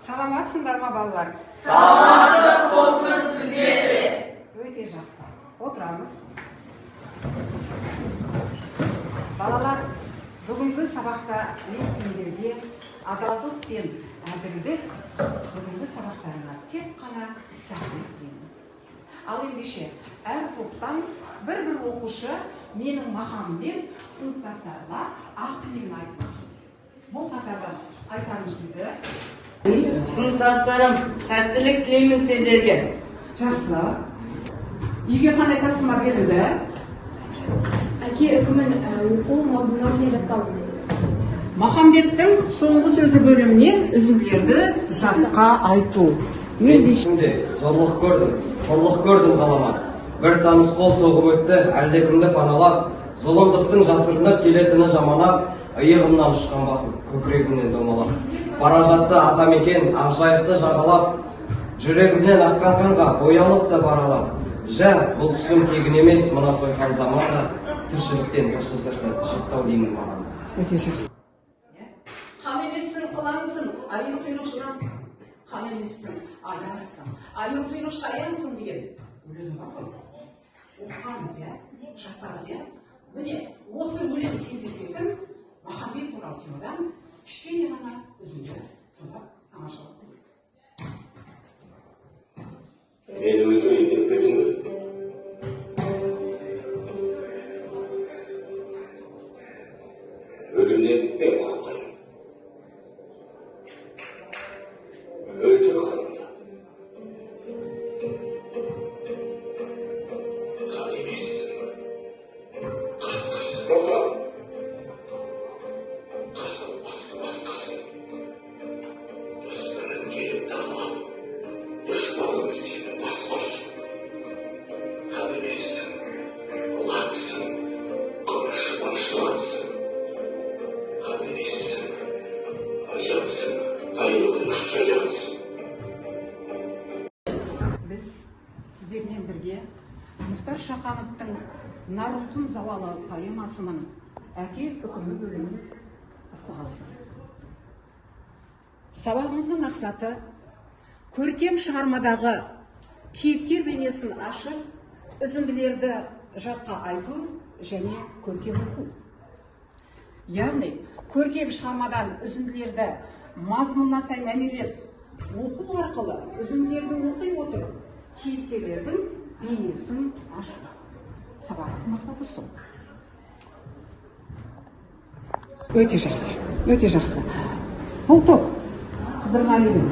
Саламатсыңдар ма балалар? Саламаттық болсын сізге де. Өте жақсы. Отырамыз. Балалар, бүгінгі сабақта мен сендерге адалдық пен әділдік бүгінгі сабақтарына тек қана сәттілік деймін. Ал ендеше әр топтан бір оқушы менің мақаммен сыныптастарына ақ тілегін айтып өтсін. Бұл қатардан айтамыз дейді. Сыныптастарым, сәттілік тілеймін сендерге. Жақсы. Үйге қандай тапсырма берілді? Әке үкімін оқу мазмұнына және жаттау. Махамбеттің соңғы сөзі бөлімінен үзінділерді жатқа айту. Мен ішінде зорлық көрдім, қорлық көрдім ғаламат. Бір таныс қол соғып өтті, әлдекімді паналап, зұлымдықтың жасырынып келетіні жаманап, иығымнан ұшқан басым, көкірегімнен домалап. Бара жатты атамекен, ақжайықты жағалап, жүрегімнен аққан қанға боялып та баралап. Жә, бұл түсім тегін емес, мына сойқан заманда, тіршіліктен қоштасарса шықтау деймін маған. Өте жақсы. Қан емессің, қылаңсың, айыл құйрық жылансың. Қан емессің, аярсың, айыл құйрық шаянсың деген өлең бар ғой. Оқығанбыз, жаттадық, міне осы өлең кездесетін Махамбет туралы кинодан кішкене ғана үзінді тыңдап тамашалап көрейік. Мен өлтірейін деп келдің бе? Өлімнен мен қорқайын. Өлтір қанымды. Қан емессің. Қасқайсың. Тоқта. Қасым басқасын. Дүсбірін келіп тағылап, дұшпаның сені бас қойсын. Қан емессің, ұлаңсың, құрышы баршылансың. Қан емессің, аяңсың, айылың шаянсың. Біз сіздермен бірге Мұхтар Шахановтың Нарықтың зауалы поэмасының әке үкімі бөлімін бастағалымыз. Сабағымыздың мақсаты көркем шығармадағы кейіпкер бейнесін ашып, үзінділерді жатқа айту және көркем оқу. Яғни, көркем шығармадан үзінділерді мазмұнына сай мәнерлеп оқу арқылы үзінділерді оқи отырып, кейіпкерлердің бейнесін ашу. Сабағымыздың мақсаты сол. Өте жақсы, өте жақсы. Бұл топ Қыдырғалидің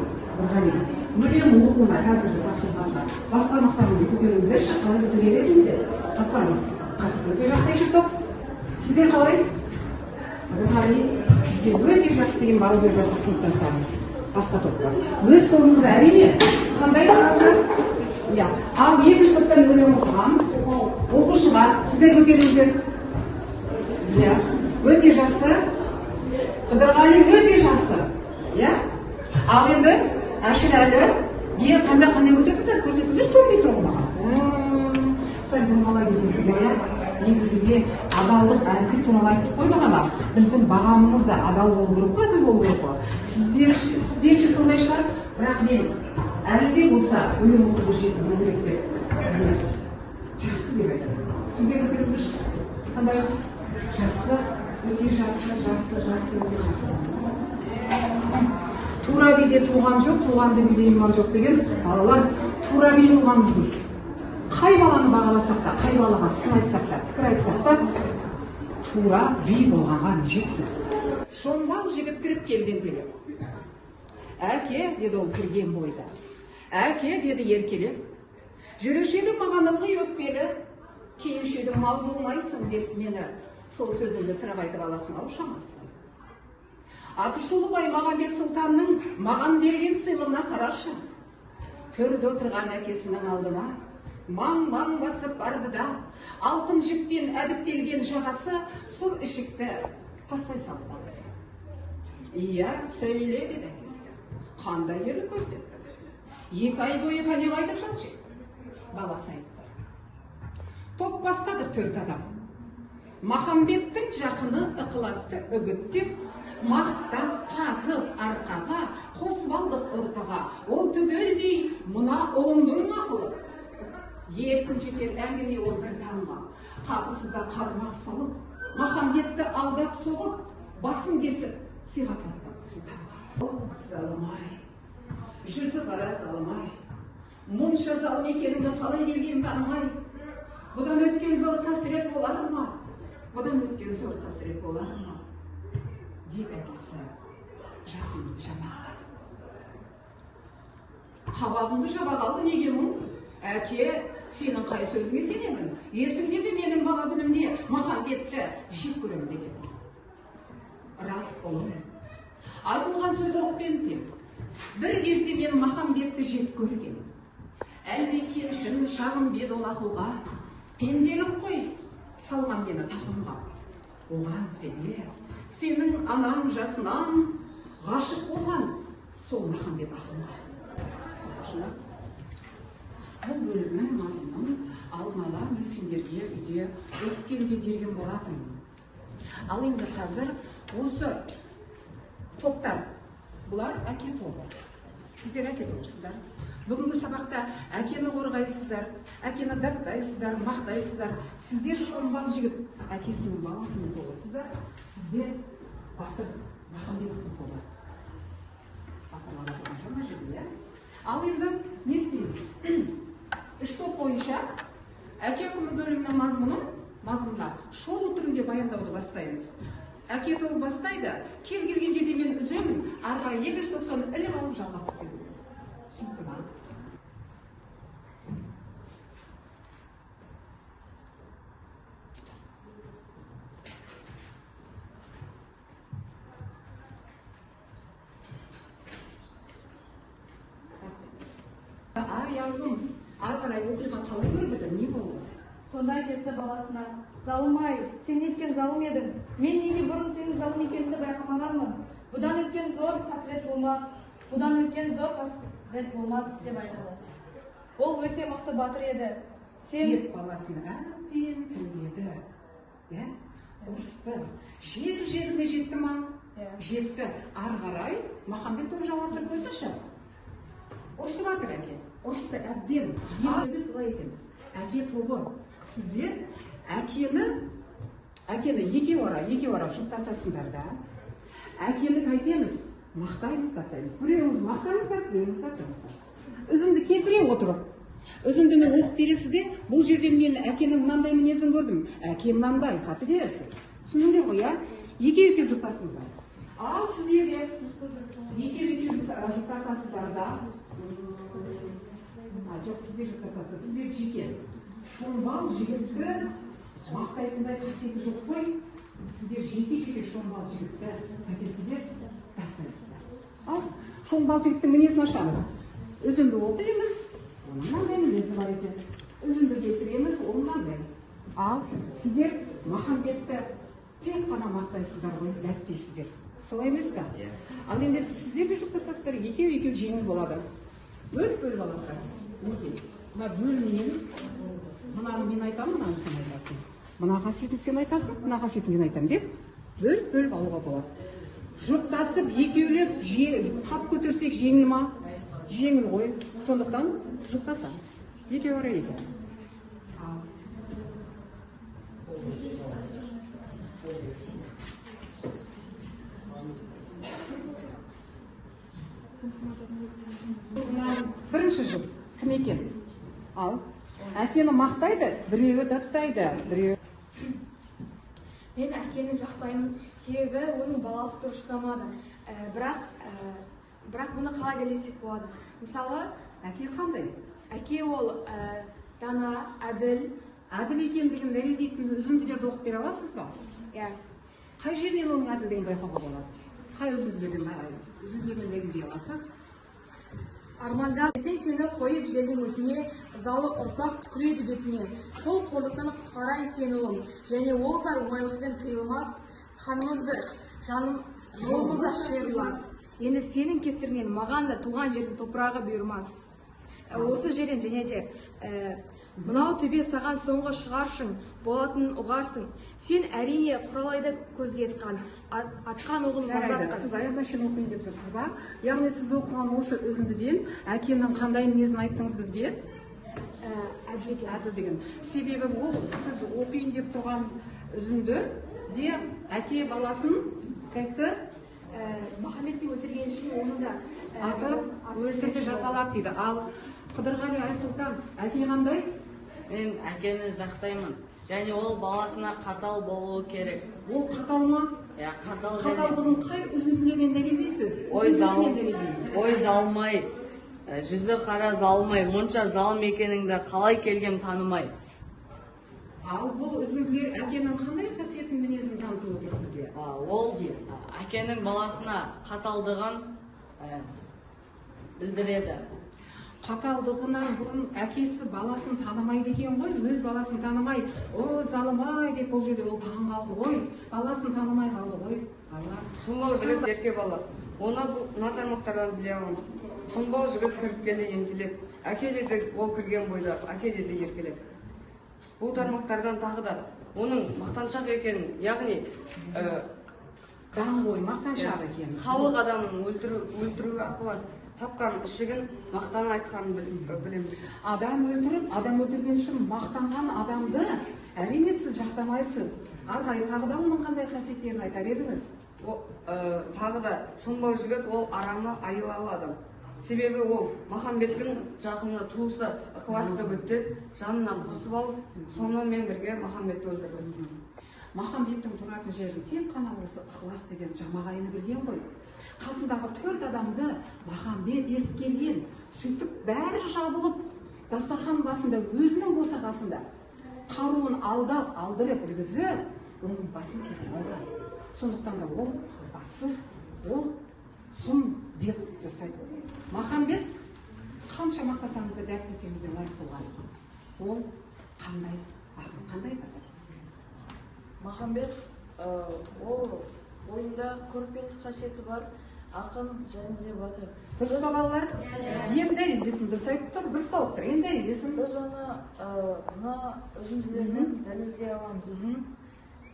мүлем оқуына қазіргі тапсырмасына басқармақтарыңызды көтеріңіздерші, қалай көтерер едіңіздер? Басқармақ қатысы өте жақсы екінші топ. Сіздер қалай? Қыдырғали сізге өте жақсы деген баға беріп жатыр сыныптастарыңыз. Басқа топқа. Өз тобыңызда әрине қандай бағасы? Ал екінші топтан өлең оқыған оқушыға сіздер көтеріңіздер. Өте жақсы. Қыдырғали өте жақсы. Ал енді Әшірәлі қандай көтердіңіздер? Көрсетіңіздер, көрмей тұрғын маған. Сәл бұрмалай кетесіздер. Негізінде адалдық әділдік туралы айтып қоймағанда, біздің бағамымыз да адал болу керек қой, әділ болу керек қой. Сіздерше сондай шығар, бірақ мен әлі де болса өлең оқуды жетіп білу керек деп сіздер жақсы деп айтады. Сіздер көтеріңіздерші. Қандай? Жақсы, өте жақсы, өте жақсы. Тура биде туған жоқ, туғанды биде иман жоқ деген балалар тура би болғанымыз дұрыс. Қай баланы бағаласақ та, қай балаға сын айтсақ та, пікір айтсақ та, тура би болғанға не жетсін. Шомбал жігіт кіріп келген телеп. Әке, деді ол кірген бойда. Әке, деді еркелеп. Жүруші еді маған ылғи өкпелі, кейуші еді мал болмайсың деп мені сол сөзіңді сұрап айтып аласың ау шамасы. Атышулыбай Мағамбет Сұлтанның маған берген сыйлығына қарашы. Төрде отырған әкесінің алдына маң-маң басып барды да, алтын жіппен әдіптелген жағасы сұр ішікті тастай салып баласы. Сөйле деді әкесі. Қандай ерлік көрсетті? 2 ай бойы қане қайтып жатшы? Баласы айтты. Топ бастадық 4 адам. Махамбеттің жақыны ықыласты үгіттеп, мақтап тағып арқаға, қосып алдық ортаға, ол түгелдей мына ұлыңның ақылы. Еркін жетер әңгіме ол бір таңға, қапысызда қармақ салып, Махамбетті алдап соғып, басын кесіп, сыйға тартып сұлтанға. О, залым-ай, жүзі қара залым-ай, мұнша залым екеніңді қалай келген танымай. Бұдан өткен зор қасірет болар ма? Бұдан өткен зор қасірет болар ма? Деп әкесі жасымды жамаға. Қабағымды жаба қалды неге мұң? Әке, сенің қай сөзіңе сенемін? Есіңде ме менің бала күнімде Махамбетті жек көремін деген? Рас ұлым, айтылған сөз оқпен тек. Бір кезде мен Махамбетті жек көрген. Әлде кемшін шағым бед ол ақылға, пенделік қой салған мені тақымға. Оған себеп, сенің анаң жасынан ғашық болған сол Махамбет ақылға. Бұл бөлімнің мазмұнын алдын ала мен сендерге үйде өткенде берген болатын. Ал енді қазір осы топтар, бұлар әке тобы. Сіздер әке тобысыздар. Бүгінгі сабақта әкені қорғайсыздар, әкені даттайсыздар, мақтайсыздар. Сіздер шомбал жігіт, әкесінің баласының тобысыздар. Сіздер батыр Махамбеттің тобы. Батырларға тұрған шама жігіт, ал енді не істейміз? Үш топ бойынша әке үкімі бөлімінің мазмұнда шолу түрінде баяндауды бастаймыз. Әке тобы бастайды, кез келген жерде мен үземін, арға екінші топ соны іліп алып жалғастырып кету. Түсінікті ма? Ай, yavrum, ары қарай оқиға қалай өрбіді, не болды? Сонда әкесі баласына, залым-ай, сен неткен залым едің? Мен неге бұрын сенің залым екеніңді байқамағанмын? Бұдан өткен зор қасірет болмас, бұдан өткен зор қасірет болмас деп айтады. Ол өте мықты батыр еді. Деп баласына әбден тілдеді. Ұрысты. Жеріне жетті ма? Жетті. Ары қарай Махамбет тобы жалғастырып қойсайшы. Ұрысып жатыр әке. Ұрысты әбден. Біз қалай етеміз? Әке тобы. Сіздер әкені екеу ара жұптасасыңдар да. Әкені қайтеміз, мақтаймыз, тақтаймыз. Біреуіңіз мақтаңыздар, біреуіңіз тақтаңыздар. Үзінді келтіре отырып. Үзіндіні оқып бересізде, бұл жерде мен әкенің мынандай мінезін көрдім. Әке мынандай қаты бересіздер. Түсініңдер ғой, екеу жұптасыңыздар. Ал сіздерге екеу жұптасасыздар да. Жоқ, сіздер жұптасасыздар, сіздер жеке. Шомбал жігітті мақтайтындай қасиеті жоқ қой. Сіздер жеке шомбал жігітті әкесіздер тақтайсыздар. Ал шомбал жігіттің мінезін ашамыз. Үзінді оқимыз, оның мынандай мінезі бар екен. Үзінді келтіреміз, оның мынандай. Ал сіздер Махамбетті тек қана мақтайсыздар ғой, дәттейсіздер. Солай емес пе? Ал енді сіздер де жұптасасыздар, екеу жеңіл болады. Бөліп аласыздар. Неге? Мына бөлімнен мынаны мен айтамын, мынаны сен айтасың. Мына қасиетін сен айтасың, мына қасиетін мен айтамын деп бөліп алуға болады. Жұптасып, екеулеп қап көтерсек жеңіл ма? Жеңіл ғой. Сондықтан жұптасаңыз. Екеу ара екеу. Бірінші жұп кім екен? Ал әкені мақтайды, біреуі даттайды, біреуі. Мен әкені жақтаймын, себебі оның баласы дұрыс ұстамады. Бірақ бұны қалай дәлелдесек болады? Мысалы, Әке қандай? әке ол дана, әділ. Әділ екендігін дәлелдейтін үзінділерді оқып бере аласыз ба? Қай жерінен оның әділдігін байқауға болады? Қай үзінділермен дәлелдей аласыз? Арманжан, сені қойып жердің өтіне, залы ұрпақ түкіреді бетіне. Сол қорлықтан құтқарайын сені ұлым. Және ол зар оңайлықпен тыйылмас. Қанымыз бір, жаным жолымызда шиырлас. Енді сенің кесірінен маған да туған жердің топырағы бұйырмас. Осы жерден және де Мынау төбе саған соңғы шығаршың, болатынын ұғарсың. Сен әрине құралайды көзге атқан оғын Жарайды, мазатқан. сіз аяғына шейін оқиын деп тұрсыз ба? Яғни сіз оқыған осы үзіндіден әкемнің қандай мінезін айттыңыз бізге? Әділ деген. Себебі ол сіз оқиын деп тұрған үзінді де әке баласын қайтты Махамбетті өлтірген үшін оны да өлтірді жазалады дейді. Ал Қыдырғали Айсұлтан әке қандай? Мен әкені жақтаймын. Және ол баласына қатал болуы керек. Ол қатал ма? Қатал және Қаталдығын қай үзінділермен дәлелдейсіз? ой залмай, жүзі қара залмай, мұнша залым екеніңді қалай келгем танымай. Ал бұл үзінділер әкенің қандай қасиетін мінезін танытып отыр сізге? Ол әкенің баласына қаталдығын білдіреді. Қаталдығынан бұрын әкесі баласын танымайды екен ғой, өз баласын танымай, о залым-ай деп бұл жерде ол таң қалды ғой, баласын танымай қалды ғой. Шомбал жігіт ерке бала. Оны мына тармақтардан біле аламыз. Шомбал жігіт кіріп келді ентелеп. Әке деді ол кірген бойда, әке деді еркелеп. Бұл тармақтардан тағы да оның мақтаншақ екенін, яғни Дан ғой, мақтаншақ екен. халық адамын өлтіру арқылы тапқан ішігін мақтана айтқанын білеміз. Адам өлтірген үшін мақтанған адамды әрине сіз жақтамайсыз. Ары қарай тағы да оның қандай қасиеттерін айтар едіңіз? Тағы да шомбал жігіт ол арамы айлалы адам. Себебі ол Махамбеттің жақыны туысы ықыласты бітті, жанынан қосып алып, сонымен бірге Махамбетті өлтірді. Махамбеттің тұратын жерін тек қана осы ықылас деген жамағайыны білген ғой. Қасындағы 4 адамды Махамбет етіп келген. Сөйтіп бәрі жабылып, дастархан басында өзінің босағасында қаруын алдырып іргізіп, оның басын кесіп алған. Сондықтан да ол бассыз, ол сұм деп дұрыс айтып отыр. Махамбет қанша мақтасаңыз да дәріптесеңіз де лайық болған. Ол қандай ақын, қандай батыр? Махамбет ол ойында көрпендік қасиеті бар, ақын және де батыр. Дұрыс па балалар? Ең дәлелдесін, дұрыс айтып тұр, дұрыс тауып тұр, ең дәлелдесін. Біз оны мына үзінділермен дәлелдей аламыз.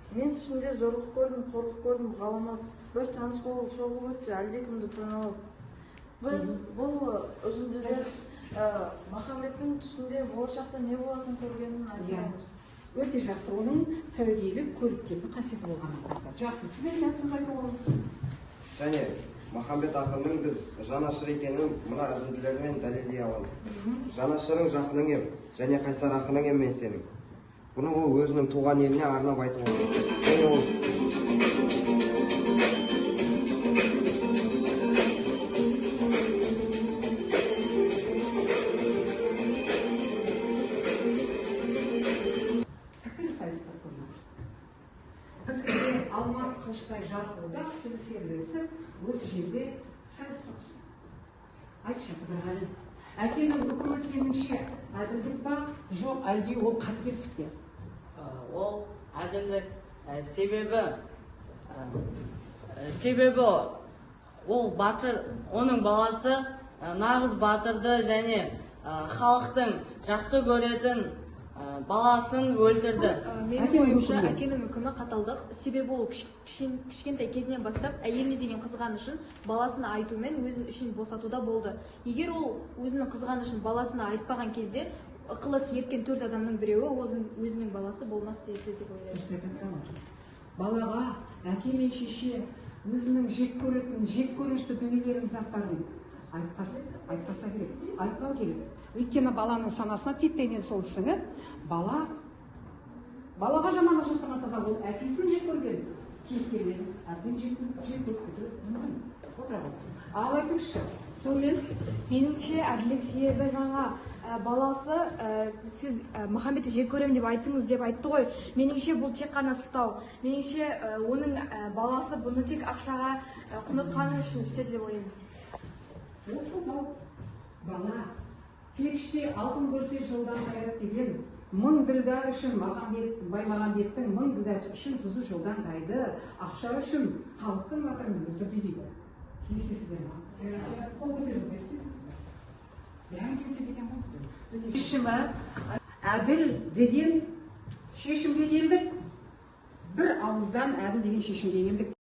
Мен түсімде зорлық көрдім, қорлық көрдім, ғаламат. Бір таныс қол соғып өтті, әлдекімді паналап. Біз бұл үзінділер Махамбеттің түсінде болашақта не болатынын көргенін айтамыз. Өте жақсы, оның сәуегейлік, көріккелдік қасиеті болғанын. Жақсы, сіздер сіз айтып отырсыз. Және Махамбет ақынның біз жанашыр екенін мына үзінділермен дәлелдей аламыз. Жанашырың жақының ем, және қайсар ақының ем мен сенің. Бұны ол өзінің туған еліне арнап айтып отыр. Және ол пікір сайыстық көрінеді. Пікірде алмас қылыштай жарқылдап, серілесіп, осы жерде сайысқа түсті. Айтшы, Қыдырғали, әкенің үкімі сеніңше әділдік па, жоқ, әлде ол қатыгездік пе? Ол әділдік. Себебі ол батыр, оның баласы нағыз батырды және халықтың жақсы көретін баласын өлтірді. Менің ойымша әкенің үкімі қаталдық. Себебі ол кішкентай кезінен бастап әйеліне деген қызғанышын баласына айтумен өзін үшін босатуда болды. Егер ол өзінің қызғанышын баласына айтпаған кезде ықылас еркен 4 адамның біреуі өзінің баласы болмас еді деп ойлаймын. Балаға әке мен шеше өзінің жек көретін, жек көрінішті дүниелерін заттарын айтпаса керек, айтпау керек. Өйткені баланың санасына титтейінен сол сіңіп, балаға жамандық жасамаса да ол әкесінің жек көрген кейіпкермен әбден жек көріп кетуі мүмкін. Отыра ғой. Ал айтыңызшы, сонымен Меніңше әділдік себебі жаңа баласы сіз Махамбетті жек көрем деп айттыңыз деп айтты ғой. Меніңше бұл тек қана сылтау. Меніңше оның баласы бұны тек ақшаға құныққаны үшін істеді деп ойлаймын. ол сылтау. Бала періште алтын көрсе жолдан таяды деген мың ділдә үшін Баймағамбеттің мың ділдәсі үшін тұзы жолдан тайды, ақша үшін халықтың батырын өлтірді дейді. Келісесіздер ма? Қол көтеріңіздер. Бәрін келсе деген осы. әділ деген шешімге келдік. Бір ауыздан әділ деген шешімге келдік.